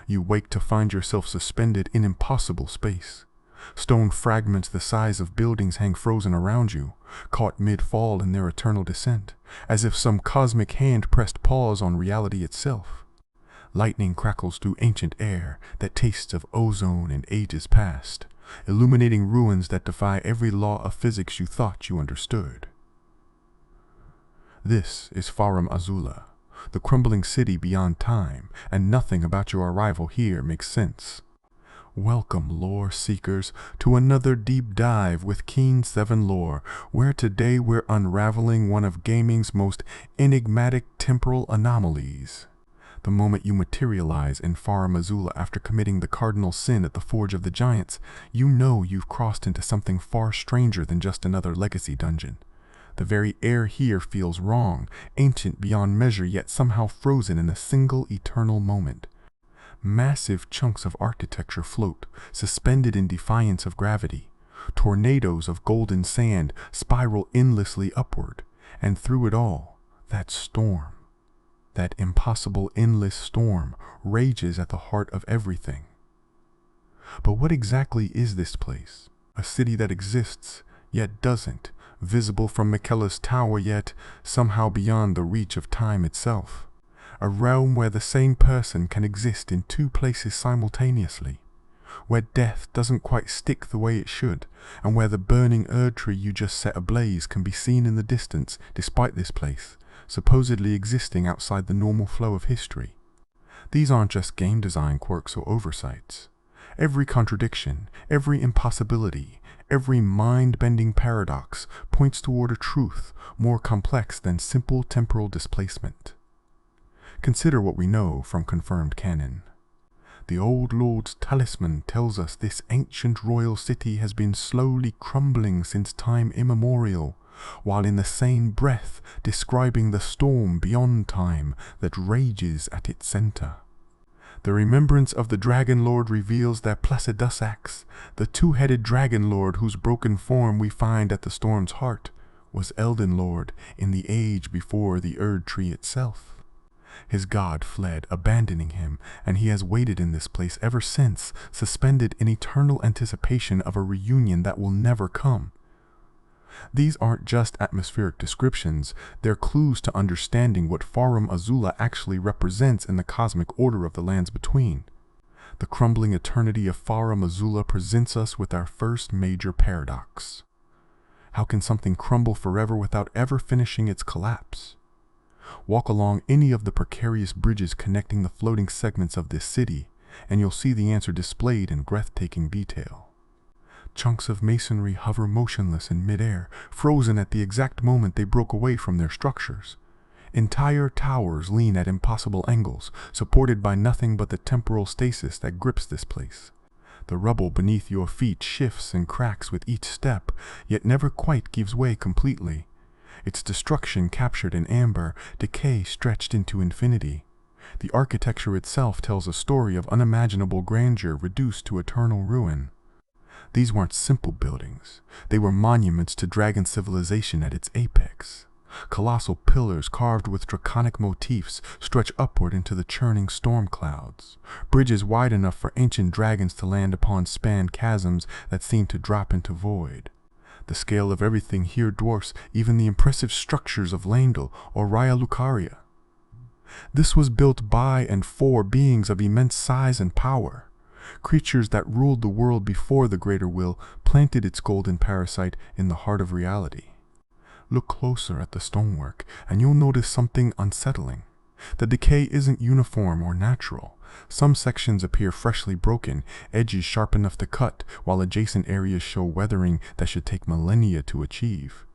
You wake to find yourself suspended in impossible space. Stone fragments the size of buildings hang frozen around you, caught mid-fall in their eternal descent, as if some cosmic hand pressed pause on reality itself. Lightning crackles through ancient air that tastes of ozone and ages past, illuminating ruins that defy every law of physics you thought you understood. This is Farum Azula, the crumbling city beyond time, and nothing about your arrival here makes sense. Welcome, lore seekers, to another deep dive with Keen 7 Lore, where today we're unraveling one of gaming's most enigmatic temporal anomalies. The moment you materialize in Farum Azula after committing the cardinal sin at the Forge of the Giants, you know you've crossed into something far stranger than just another legacy dungeon. The very air here feels wrong, ancient beyond measure, yet somehow frozen in a single eternal moment. Massive chunks of architecture float, suspended in defiance of gravity. Tornadoes of golden sand spiral endlessly upward, and through it all, that storm, that impossible endless storm, rages at the heart of everything. But what exactly is this place? A city that exists, yet doesn't, visible from Miquella's tower, yet somehow beyond the reach of time itself. A realm where the same person can exist in two places simultaneously, where death doesn't quite stick the way it should, and where the burning Erd tree you just set ablaze can be seen in the distance despite this place supposedly existing outside the normal flow of history. These aren't just game design quirks or oversights. Every contradiction, every impossibility, every mind-bending paradox points toward a truth more complex than simple temporal displacement. Consider what we know from confirmed canon. The Old Lord's talisman tells us this ancient royal city has been slowly crumbling since time immemorial, while in the same breath describing the storm beyond time that rages at its center. The remembrance of the Dragon Lord reveals that Placidusax, the two-headed Dragon Lord whose broken form we find at the storm's heart, was Elden Lord in the age before the Erd tree itself. His god fled, abandoning him, and he has waited in this place ever since, suspended in eternal anticipation of a reunion that will never come. These aren't just atmospheric descriptions, they're clues to understanding what Farum Azula actually represents in the cosmic order of the lands between. The crumbling eternity of Farum Azula presents us with our first major paradox. How can something crumble forever without ever finishing its collapse? Walk along any of the precarious bridges connecting the floating segments of this city, and you'll see the answer displayed in breathtaking detail. Chunks of masonry hover motionless in midair, frozen at the exact moment they broke away from their structures. Entire towers lean at impossible angles, supported by nothing but the temporal stasis that grips this place. The rubble beneath your feet shifts and cracks with each step, yet never quite gives way completely. Its destruction captured in amber, decay stretched into infinity. The architecture itself tells a story of unimaginable grandeur reduced to eternal ruin. These weren't simple buildings. They were monuments to dragon civilization at its apex. Colossal pillars carved with draconic motifs stretch upward into the churning storm clouds. Bridges wide enough for ancient dragons to land upon span chasms that seem to drop into void. The scale of everything here dwarfs even the impressive structures of Landel or Raya Lucaria. This was built by and for beings of immense size and power. Creatures that ruled the world before the Greater Will planted its golden parasite in the heart of reality. Look closer at the stonework, and you'll notice something unsettling. The decay isn't uniform or natural. Some sections appear freshly broken, edges sharp enough to cut, while adjacent areas show weathering that should take millennia to achieve.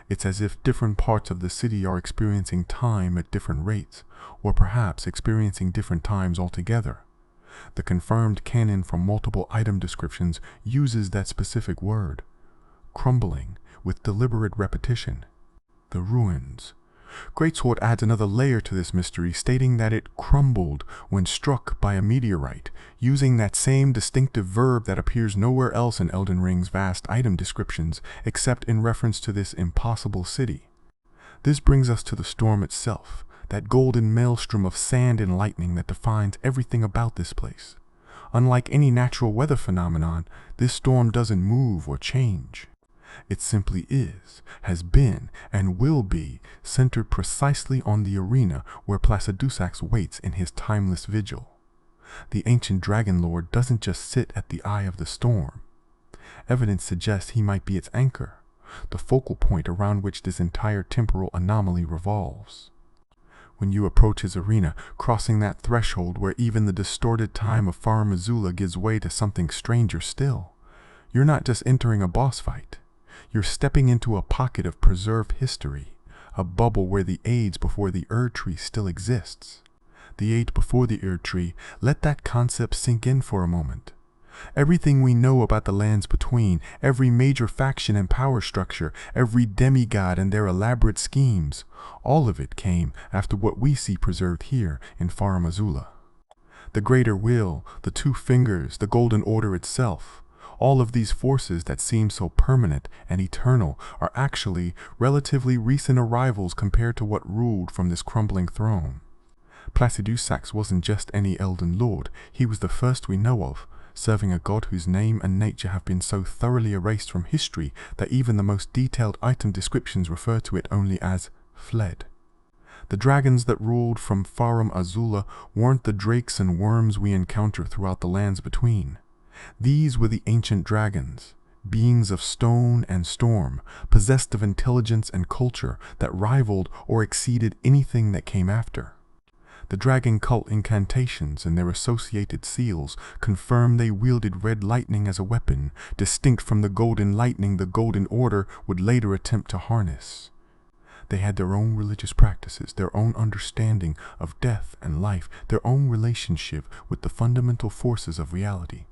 It's as if different parts of the city are experiencing time at different rates, or perhaps experiencing different times altogether. The confirmed canon from multiple item descriptions uses that specific word, crumbling, with deliberate repetition. The ruins. Greatsword adds another layer to this mystery, stating that it crumbled when struck by a meteorite, using that same distinctive verb that appears nowhere else in Elden Ring's vast item descriptions, except in reference to this impossible city. This brings us to the storm itself, that golden maelstrom of sand and lightning that defines everything about this place. Unlike any natural weather phenomenon, this storm doesn't move or change. It simply is, has been, and will be centered precisely on the arena where Placidusax waits in his timeless vigil. The ancient dragon lord doesn't just sit at the eye of the storm. Evidence suggests he might be its anchor, the focal point around which this entire temporal anomaly revolves. When you approach his arena, crossing that threshold where even the distorted time of Farum Azula gives way to something stranger still, you're not just entering a boss fight. You're stepping into a pocket of preserved history, a bubble where the age before the Erd Tree still exists. The age before the Erd Tree, let that concept sink in for a moment. Everything we know about the lands between, every major faction and power structure, every demigod and their elaborate schemes, all of it came after what we see preserved here in Farum Azula. The Greater Will, the Two Fingers, the Golden Order itself, all of these forces that seem so permanent and eternal are actually relatively recent arrivals compared to what ruled from this crumbling throne. Placidusax wasn't just any Elden Lord, he was the first we know of, serving a god whose name and nature have been so thoroughly erased from history that even the most detailed item descriptions refer to it only as fled. The dragons that ruled from Farum Azula weren't the drakes and worms we encounter throughout the lands between. These were the ancient dragons, beings of stone and storm, possessed of intelligence and culture that rivaled or exceeded anything that came after. The dragon cult incantations and their associated seals confirm they wielded red lightning as a weapon, distinct from the golden lightning the Golden Order would later attempt to harness. They had their own religious practices, their own understanding of death and life, their own relationship with the fundamental forces of reality.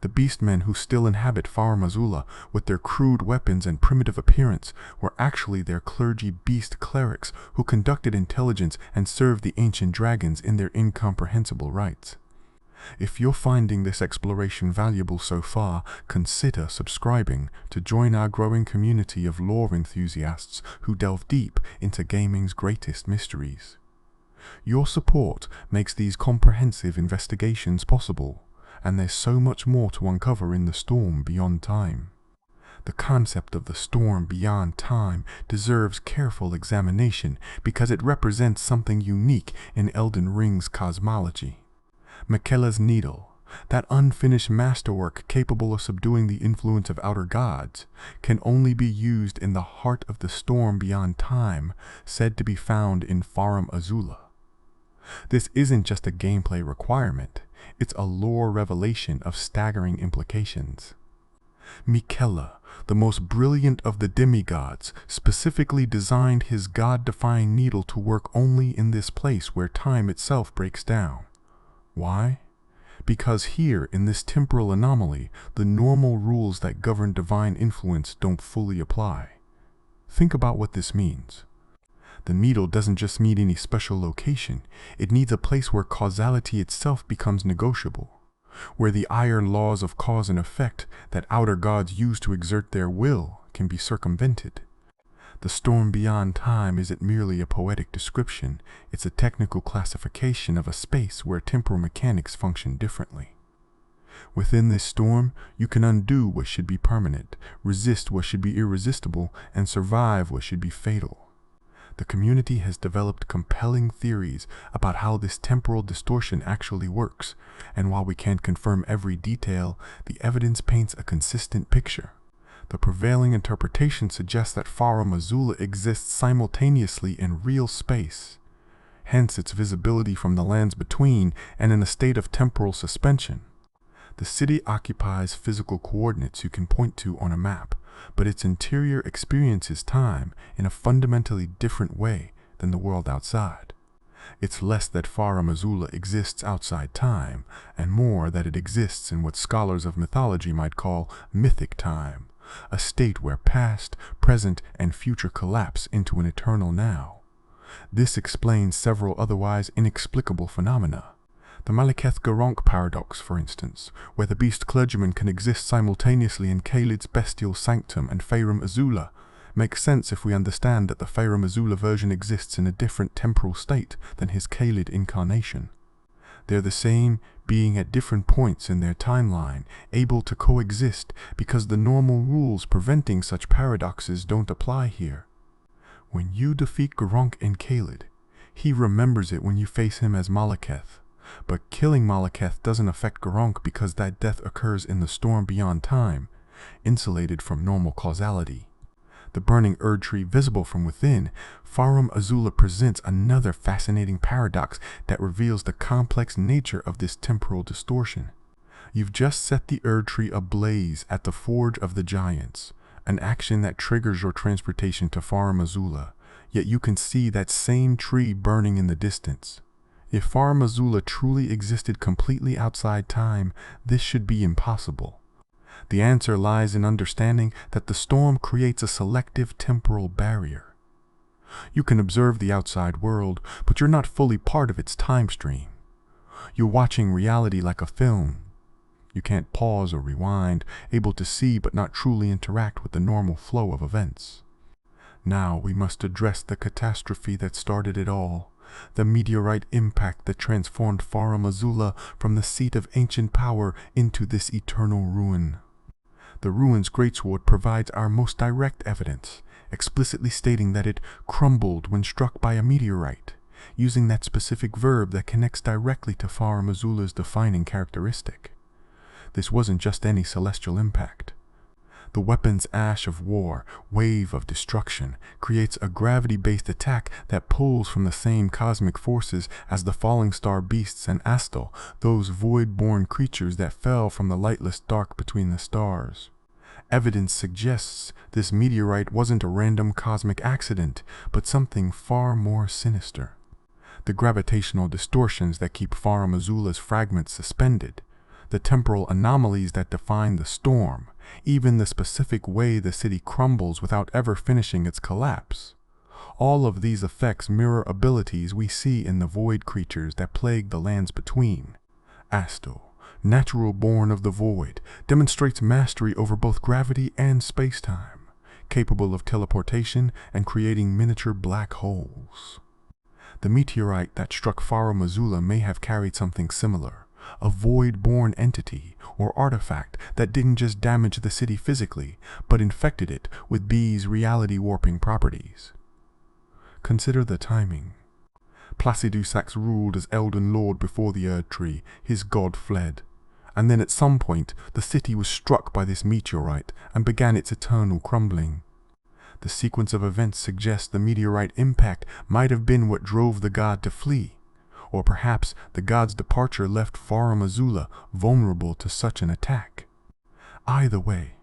The Beastmen who still inhabit Farum Azula, with their crude weapons and primitive appearance, were actually their clergy beast clerics who conducted intelligence and served the ancient dragons in their incomprehensible rites. If you're finding this exploration valuable so far, consider subscribing to join our growing community of lore enthusiasts who delve deep into gaming's greatest mysteries. Your support makes these comprehensive investigations possible, and there's so much more to uncover in the storm beyond time. The concept of the storm beyond time deserves careful examination because it represents something unique in Elden Ring's cosmology. Miquella's needle, that unfinished masterwork capable of subduing the influence of outer gods, can only be used in the heart of the storm beyond time, said to be found in Farum Azula. This isn't just a gameplay requirement, it's a lore revelation of staggering implications. Miquella, the most brilliant of the demigods, specifically designed his god-defying needle to work only in this place where time itself breaks down. Why? Because here, in this temporal anomaly, the normal rules that govern divine influence don't fully apply. Think about what this means. The needle doesn't just need any special location, it needs a place where causality itself becomes negotiable, where the iron laws of cause and effect that outer gods use to exert their will can be circumvented. The storm beyond time isn't merely a poetic description, it's a technical classification of a space where temporal mechanics function differently. Within this storm, you can undo what should be permanent, resist what should be irresistible, and survive what should be fatal. The community has developed compelling theories about how this temporal distortion actually works, and while we can't confirm every detail, the evidence paints a consistent picture. The prevailing interpretation suggests that Farum Azula exists simultaneously in real space, hence its visibility from the lands between and in a state of temporal suspension. The city occupies physical coordinates you can point to on a map, but its interior experiences time in a fundamentally different way than the world outside. It's less that Farum Azula exists outside time, and more that it exists in what scholars of mythology might call mythic time, a state where past, present, and future collapse into an eternal now. This explains several otherwise inexplicable phenomena. The Maliketh Gurranq paradox, for instance, where the beast clergyman can exist simultaneously in Caelid's bestial sanctum and Farum Azula, Makes sense if we understand that the Farum Azula version exists in a different temporal state than his Khalid incarnation. They're the same being at different points in their timeline, able to coexist because the normal rules preventing such paradoxes don't apply here. When you defeat Gurranq in Khalid, he remembers it when you face him as Maliketh. But killing Maliketh doesn't affect Gurranq because that death occurs in the storm beyond time, insulated from normal causality. The burning Erd tree visible from within, Farum Azula presents another fascinating paradox that reveals the complex nature of this temporal distortion. You've just set the Erd tree ablaze at the Forge of the Giants, an action that triggers your transportation to Farum Azula, yet you can see that same tree burning in the distance. If Farum Azula truly existed completely outside time, this should be impossible. The answer lies in understanding that the storm creates a selective temporal barrier. You can observe the outside world, but you're not fully part of its time stream. You're watching reality like a film. You can't pause or rewind, able to see but not truly interact with the normal flow of events. Now we must address the catastrophe that started it all, the meteorite impact that transformed Farum Azula from the seat of ancient power into this eternal ruin. The ruin's greatsword provides our most direct evidence, explicitly stating that it crumbled when struck by a meteorite, using that specific verb that connects directly to Farum Azula's defining characteristic. This wasn't just any celestial impact. The weapon's ash of war, wave of destruction, creates a gravity-based attack that pulls from the same cosmic forces as the falling star beasts and Astal, those void-born creatures that fell from the lightless dark between the stars. Evidence suggests this meteorite wasn't a random cosmic accident, but something far more sinister. The gravitational distortions that keep Farum Azula's fragments suspended, the temporal anomalies that define the storm, even the specific way the city crumbles without ever finishing its collapse. All of these effects mirror abilities we see in the void creatures that plague the lands between. Astal, natural born of the void, demonstrates mastery over both gravity and space-time, capable of teleportation and creating miniature black holes. The meteorite that struck Farum Azula may have carried something similar, a void-born entity or artifact that didn't just damage the city physically, but infected it with B's reality-warping properties. Consider the timing. Placidusax ruled as Elden Lord before the Erd Tree, his god fled, and then at some point the city was struck by this meteorite and began its eternal crumbling. The sequence of events suggests the meteorite impact might have been what drove the god to flee, or perhaps the god's departure left Farum Azula vulnerable to such an attack. Either way,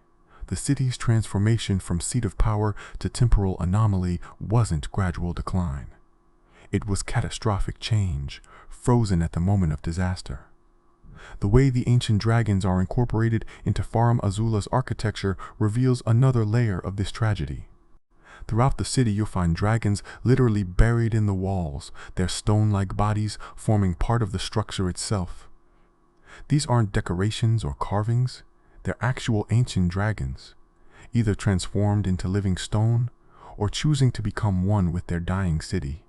the city's transformation from seat of power to temporal anomaly wasn't gradual decline. It was catastrophic change, frozen at the moment of disaster. The way the ancient dragons are incorporated into Farum Azula's architecture reveals another layer of this tragedy. Throughout the city you'll find dragons literally buried in the walls, their stone-like bodies forming part of the structure itself. These aren't decorations or carvings, they're actual ancient dragons, either transformed into living stone or choosing to become one with their dying city.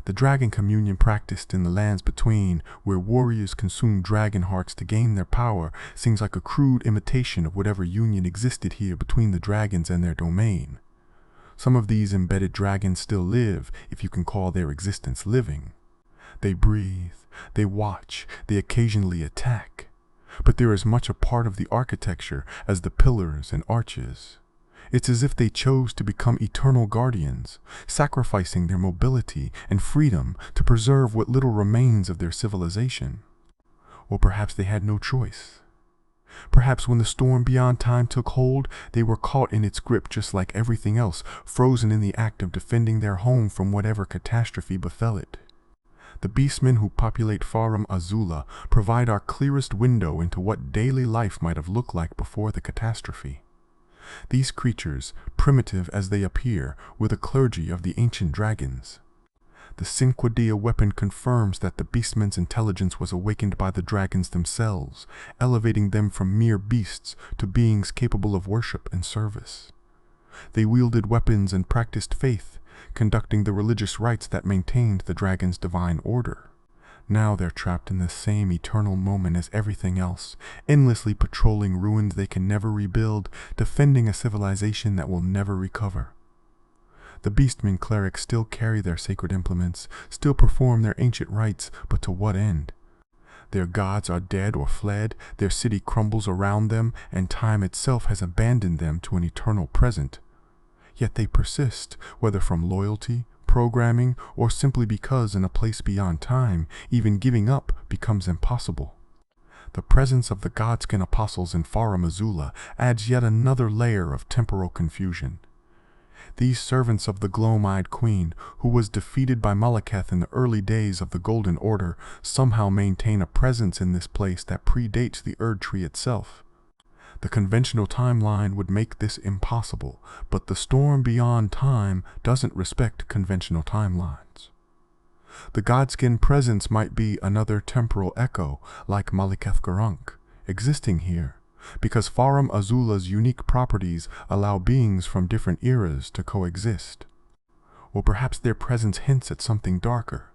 The dragon communion practiced in the lands between, where warriors consumed dragon hearts to gain their power, seems like a crude imitation of whatever union existed here between the dragons and their domain. Some of these embedded dragons still live, if you can call their existence living. They breathe, they watch, they occasionally attack, but they're as much a part of the architecture as the pillars and arches. It's as if they chose to become eternal guardians, sacrificing their mobility and freedom to preserve what little remains of their civilization. Or perhaps they had no choice. Perhaps when the storm beyond time took hold, they were caught in its grip just like everything else, frozen in the act of defending their home from whatever catastrophe befell it. The Beastmen who populate Farum Azula provide our clearest window into what daily life might have looked like before the catastrophe. These creatures, primitive as they appear, were the clergy of the ancient dragons. The Cinquedia weapon confirms that the Beastmen's intelligence was awakened by the dragons themselves, elevating them from mere beasts to beings capable of worship and service. They wielded weapons and practiced faith, conducting the religious rites that maintained the dragon's divine order. Now they're trapped in the same eternal moment as everything else, endlessly patrolling ruins they can never rebuild, defending a civilization that will never recover. The Beastmen clerics still carry their sacred implements, still perform their ancient rites, but to what end? Their gods are dead or fled, their city crumbles around them, and time itself has abandoned them to an eternal present. Yet they persist, whether from loyalty, programming, or simply because in a place beyond time, even giving up becomes impossible. The presence of the Godskin apostles in Farum Azula adds yet another layer of temporal confusion. These servants of the gloam-eyed queen, who was defeated by Maliketh in the early days of the Golden Order, somehow maintain a presence in this place that predates the Erd Tree itself. The conventional timeline would make this impossible, but the storm beyond time doesn't respect conventional timelines. The Godskin presence might be another temporal echo, like Maliketh Gurranq, existing here, because Farum Azula's unique properties allow beings from different eras to coexist. Or perhaps their presence hints at something darker.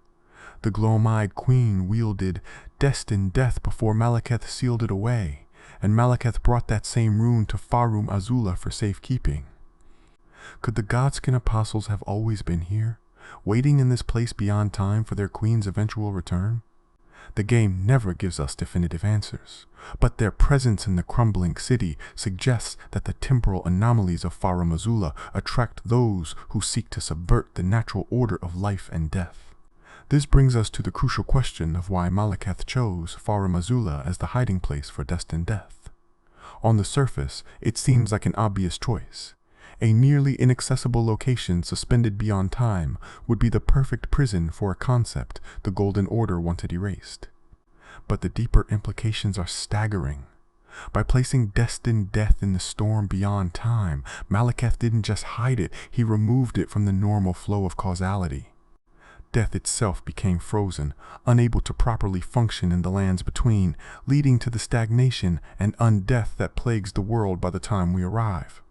The gloam-eyed queen wielded Destined Death before Maliketh sealed it away, and Maliketh brought that same rune to Farum Azula for safekeeping. Could the Godskin apostles have always been here, waiting in this place beyond time for their queen's eventual return? The game never gives us definitive answers, but their presence in the crumbling city suggests that the temporal anomalies of Farum Azula attract those who seek to subvert the natural order of life and death. This brings us to the crucial question of why Maliketh chose Farum Azula as the hiding place for Destined Death. On the surface, it seems like an obvious choice. A nearly inaccessible location suspended beyond time would be the perfect prison for a concept the Golden Order wanted erased. But the deeper implications are staggering. By placing Destined Death in the storm beyond time, Maliketh didn't just hide it, he removed it from the normal flow of causality. Death itself became frozen, unable to properly function in the lands between, leading to the stagnation and undeath that plagues the world by the time we arrive.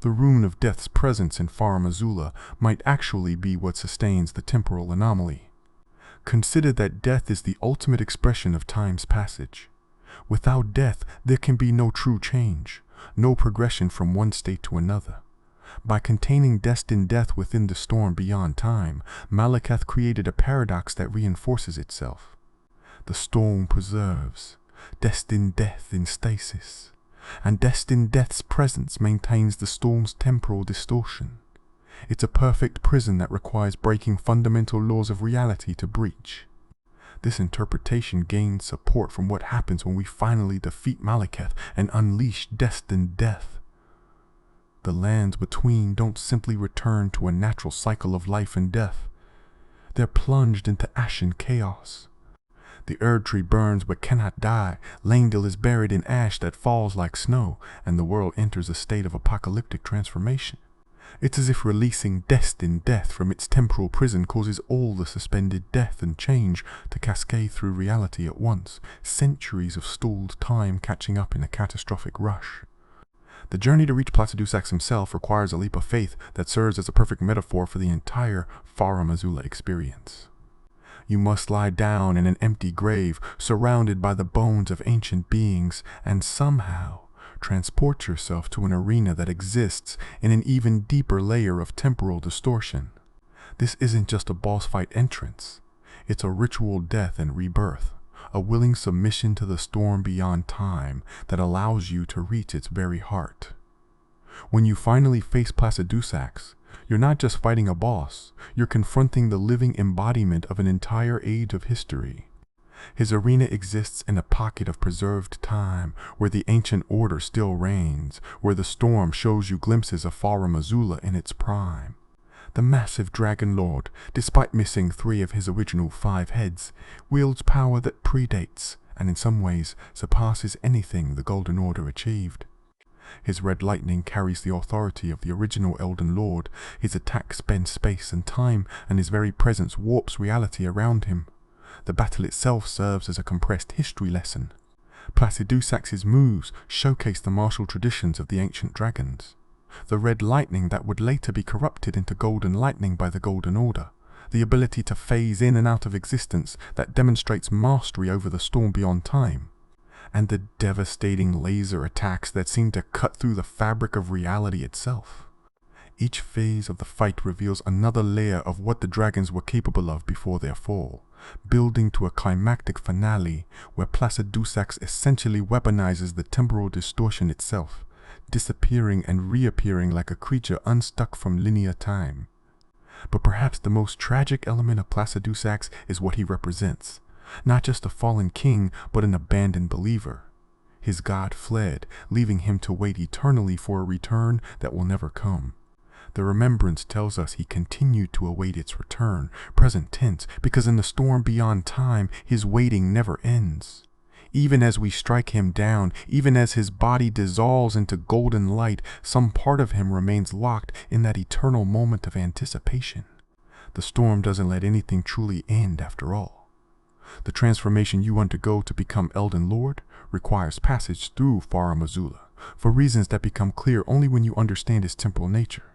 The rune of death's presence in Farum Azula might actually be what sustains the temporal anomaly. Consider that death is the ultimate expression of time's passage. Without death, there can be no true change, no progression from one state to another. By containing Destined Death within the storm beyond time, Maliketh created a paradox that reinforces itself. The storm preserves, Destined Death in stasis, and Destined Death's presence maintains the storm's temporal distortion. It's a perfect prison that requires breaking fundamental laws of reality to breach. This interpretation gains support from what happens when we finally defeat Maliketh and unleash Destined Death. The lands between don't simply return to a natural cycle of life and death. They're plunged into ashen chaos. The Erd Tree burns but cannot die, Langdale is buried in ash that falls like snow, and the world enters a state of apocalyptic transformation. It's as if releasing Destined Death from its temporal prison causes all the suspended death and change to cascade through reality at once, centuries of stalled time catching up in a catastrophic rush. The journey to reach Placidusax himself requires a leap of faith that serves as a perfect metaphor for the entire Farum Azula experience. You must lie down in an empty grave, surrounded by the bones of ancient beings, and somehow transport yourself to an arena that exists in an even deeper layer of temporal distortion. This isn't just a boss fight entrance. It's a ritual death and rebirth, a willing submission to the storm beyond time that allows you to reach its very heart. When you finally face Placidusax, you're not just fighting a boss, you're confronting the living embodiment of an entire age of history. His arena exists in a pocket of preserved time, where the ancient order still reigns, where the storm shows you glimpses of Farum Azula in its prime. The massive Dragon Lord, despite missing 3 of his original 5 heads, wields power that predates, and in some ways surpasses anything the Golden Order achieved. His red lightning carries the authority of the original Elden Lord, his attacks bend space and time, and his very presence warps reality around him. The battle itself serves as a compressed history lesson. Placidusax's moves showcase the martial traditions of the ancient dragons. the red lightning that would later be corrupted into golden lightning by the Golden Order, the ability to phase in and out of existence that demonstrates mastery over the storm beyond time, and the devastating laser attacks that seem to cut through the fabric of reality itself. Each phase of the fight reveals another layer of what the dragons were capable of before their fall, building to a climactic finale where Placidusax essentially weaponizes the temporal distortion itself, disappearing and reappearing like a creature unstuck from linear time. But perhaps the most tragic element of Placidusax is what he represents. Not just a fallen king, but an abandoned believer. His god fled, leaving him to wait eternally for a return that will never come. The remembrance tells us he continued to await its return, present tense, because in the storm beyond time, his waiting never ends. Even as we strike him down, even as his body dissolves into golden light, some part of him remains locked in that eternal moment of anticipation. The storm doesn't let anything truly end after all. The transformation you undergo to become Elden Lord requires passage through Farum Azula, for reasons that become clear only when you understand its temporal nature.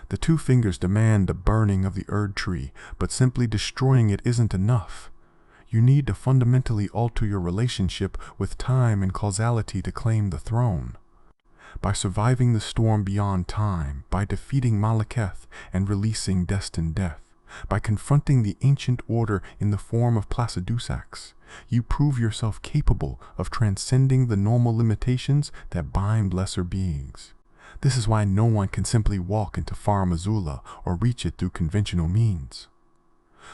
The two fingers demand the burning of the Erd tree, but simply destroying it isn't enough. You need to fundamentally alter your relationship with time and causality to claim the throne. By surviving the storm beyond time, by defeating Maliketh and releasing Destined Death, by confronting the ancient order in the form of Placidusax, you prove yourself capable of transcending the normal limitations that bind lesser beings. This is why no one can simply walk into Farum Azula or reach it through conventional means.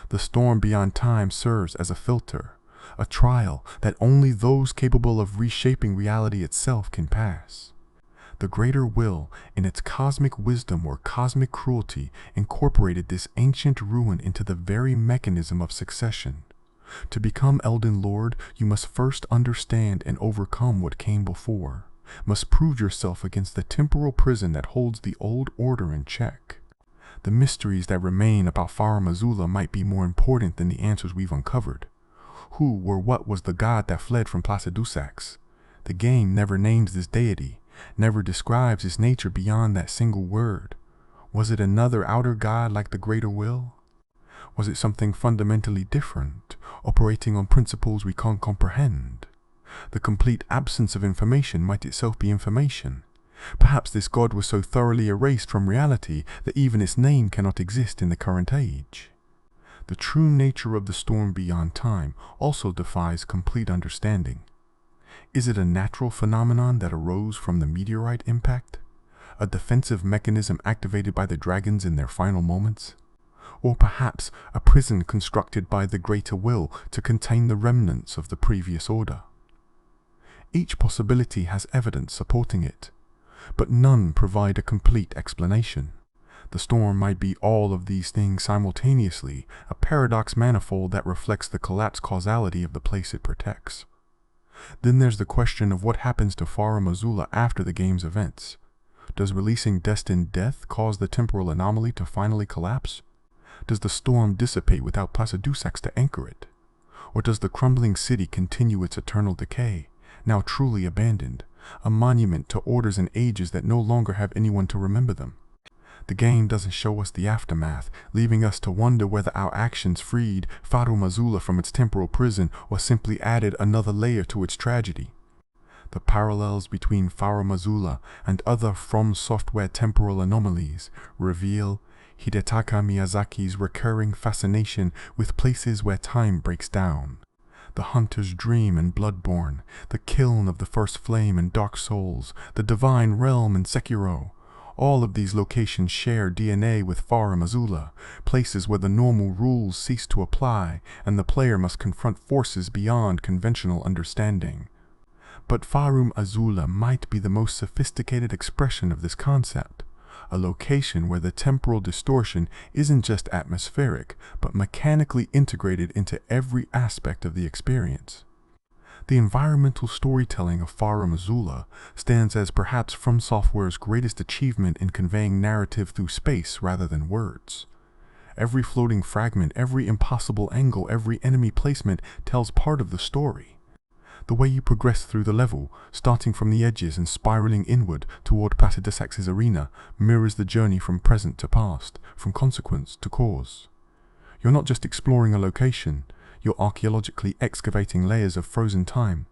The storm beyond time serves as a filter, a trial that only those capable of reshaping reality itself can pass. The greater will, in its cosmic wisdom or cosmic cruelty, incorporated this ancient ruin into the very mechanism of succession. To become Elden Lord, you must first understand and overcome what came before, must prove yourself against the temporal prison that holds the old order in check. The mysteries that remain about Farum Azula might be more important than the answers we've uncovered. Who or what was the god that fled from Placidusax? The game never names this deity, never describes its nature beyond that single word. Was it another outer god like the greater will? Was it something fundamentally different, operating on principles we can't comprehend? The complete absence of information might itself be information. Perhaps this god was so thoroughly erased from reality that even its name cannot exist in the current age. The true nature of the storm beyond time also defies complete understanding. Is it a natural phenomenon that arose from the meteorite impact? A defensive mechanism activated by the dragons in their final moments? Or perhaps a prison constructed by the greater will to contain the remnants of the previous order? Each possibility has evidence supporting it, but none provide a complete explanation. The storm might be all of these things simultaneously, a paradox manifold that reflects the collapsed causality of the place it protects. Then there's the question of what happens to Farum Azula after the game's events. Does releasing Destined Death cause the temporal anomaly to finally collapse? Does the storm dissipate without Placidusax to anchor it? Or does the crumbling city continue its eternal decay, now truly abandoned, a monument to orders and ages that no longer have anyone to remember them? The game doesn't show us the aftermath, leaving us to wonder whether our actions freed Farum Azula from its temporal prison or simply added another layer to its tragedy. The parallels between Farum Azula and other From Software temporal anomalies reveal Hidetaka Miyazaki's recurring fascination with places where time breaks down. The Hunter's Dream in Bloodborne, the Kiln of the First Flame in Dark Souls, the Divine Realm in Sekiro. All of these locations share DNA with Farum Azula, places where the normal rules cease to apply and the player must confront forces beyond conventional understanding. But Farum Azula might be the most sophisticated expression of this concept, a location where the temporal distortion isn't just atmospheric, but mechanically integrated into every aspect of the experience. The environmental storytelling of Farum Azula stands as perhaps From Software's greatest achievement in conveying narrative through space rather than words. Every floating fragment, every impossible angle, every enemy placement tells part of the story. The way you progress through the level, starting from the edges and spiraling inward toward Placidusax's arena, mirrors the journey from present to past, from consequence to cause. You're not just exploring a location, you're archaeologically excavating layers of frozen time.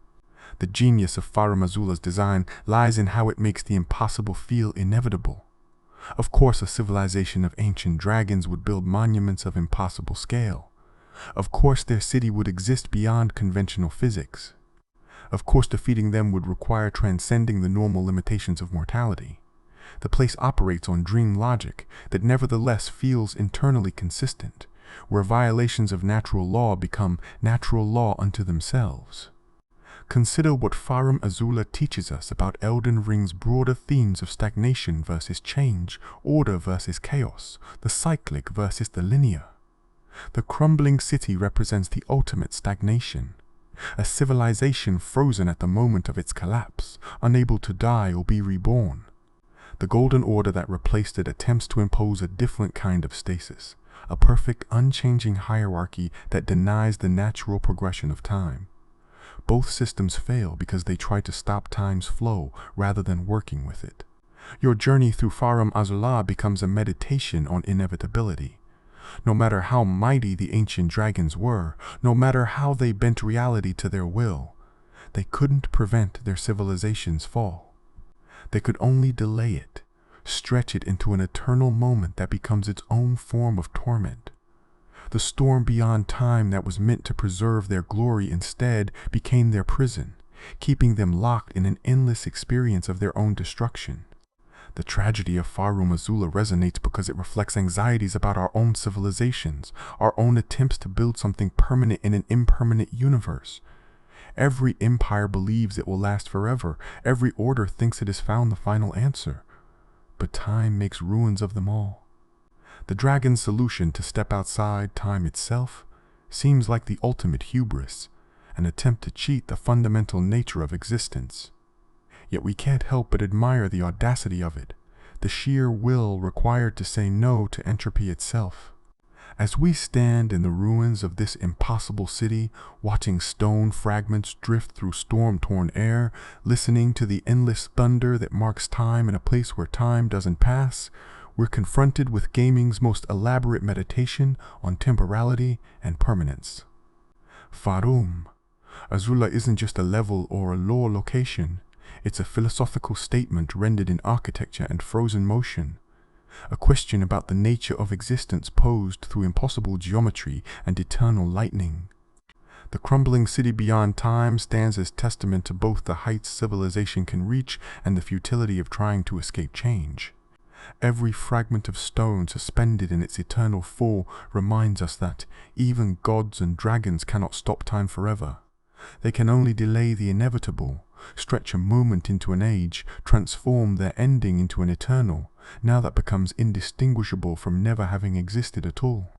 The genius of Farum Azula's design lies in how it makes the impossible feel inevitable. Of course, a civilization of ancient dragons would build monuments of impossible scale. Of course, their city would exist beyond conventional physics. Of course, defeating them would require transcending the normal limitations of mortality. The place operates on dream logic that nevertheless feels internally consistent, where violations of natural law become natural law unto themselves. Consider what Farum Azula teaches us about Elden Ring's broader themes of stagnation versus change, order versus chaos, the cyclic versus the linear. The crumbling city represents the ultimate stagnation, a civilization frozen at the moment of its collapse, unable to die or be reborn. The Golden Order that replaced it attempts to impose a different kind of stasis, a perfect, unchanging hierarchy that denies the natural progression of time. Both systems fail because they try to stop time's flow rather than working with it. Your journey through Farum Azula becomes a meditation on inevitability. No matter how mighty the ancient dragons were, no matter how they bent reality to their will, they couldn't prevent their civilization's fall. They could only delay it, stretch it into an eternal moment that becomes its own form of torment. The storm beyond time that was meant to preserve their glory instead became their prison, keeping them locked in an endless experience of their own destruction. The tragedy of Farum Azula resonates because it reflects anxieties about our own civilizations, our own attempts to build something permanent in an impermanent universe. Every empire believes it will last forever. Every order thinks it has found the final answer. But time makes ruins of them all. The dragon's solution to step outside time itself seems like the ultimate hubris, an attempt to cheat the fundamental nature of existence. Yet we can't help but admire the audacity of it, the sheer will required to say no to entropy itself. As we stand in the ruins of this impossible city, watching stone fragments drift through storm-torn air, listening to the endless thunder that marks time in a place where time doesn't pass, we're confronted with gaming's most elaborate meditation on temporality and permanence. Farum Azula isn't just a level or a lore location. It's a philosophical statement rendered in architecture and frozen motion, a question about the nature of existence posed through impossible geometry and eternal lightning. The crumbling city beyond time stands as testament to both the heights civilization can reach and the futility of trying to escape change. Every fragment of stone suspended in its eternal fall reminds us that even gods and dragons cannot stop time forever. They can only delay the inevitable, stretch a moment into an age, transform their ending into an eternal, now that becomes indistinguishable from never having existed at all.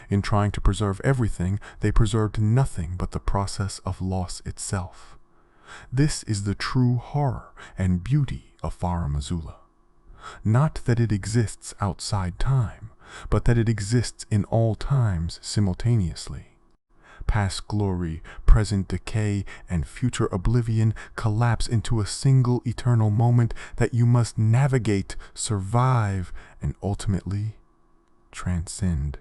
In trying to preserve everything, they preserved nothing but the process of loss itself. This is the true horror and beauty of Farum Azula. Not that it exists outside time, but that it exists in all times simultaneously. Past glory, present decay, and future oblivion collapse into a single eternal moment that you must navigate, survive, and ultimately transcend.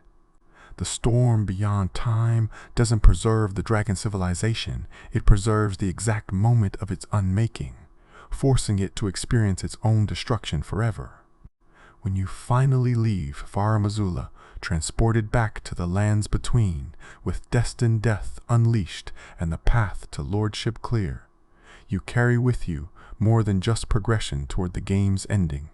The storm beyond time doesn't preserve the dragon civilization, it preserves the exact moment of its unmaking, forcing it to experience its own destruction forever. When you finally leave Farum Azula, transported back to the lands between, with Destined Death unleashed and the path to lordship clear, you carry with you more than just progression toward the game's ending.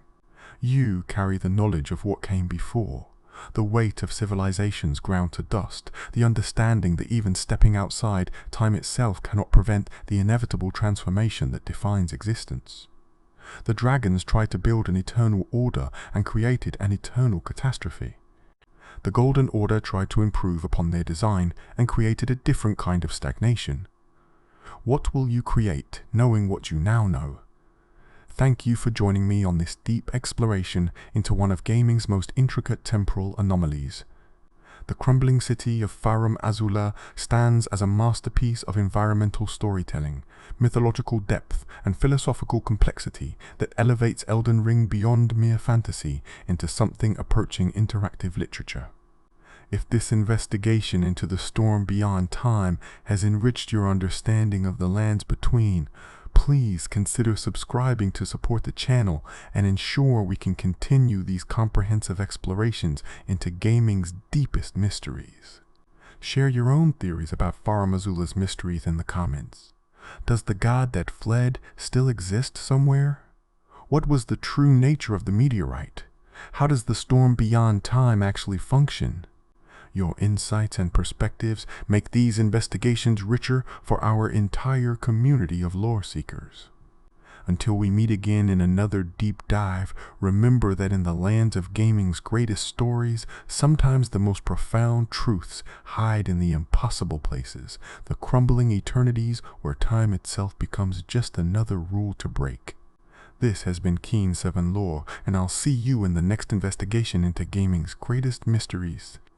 You carry the knowledge of what came before, the weight of civilizations ground to dust, the understanding that even stepping outside time itself cannot prevent the inevitable transformation that defines existence. The dragons tried to build an eternal order and created an eternal catastrophe. The Golden Order tried to improve upon their design and created a different kind of stagnation. What will you create, knowing what you now know? Thank you for joining me on this deep exploration into one of gaming's most intricate temporal anomalies. The crumbling city of Farum Azula stands as a masterpiece of environmental storytelling, mythological depth, and philosophical complexity that elevates Elden Ring beyond mere fantasy into something approaching interactive literature. If this investigation into the storm beyond time has enriched your understanding of the lands between, please consider subscribing to support the channel and ensure we can continue these comprehensive explorations into gaming's deepest mysteries. Share your own theories about Farum Azula's mysteries in the comments. Does the god that fled still exist somewhere? What was the true nature of the meteorite? How does the storm beyond time actually function? Your insights and perspectives make these investigations richer for our entire community of lore seekers. Until we meet again in another deep dive, remember that in the lands of gaming's greatest stories, sometimes the most profound truths hide in the impossible places, the crumbling eternities where time itself becomes just another rule to break. This has been Keen 7 Lore, and I'll see you in the next investigation into gaming's greatest mysteries.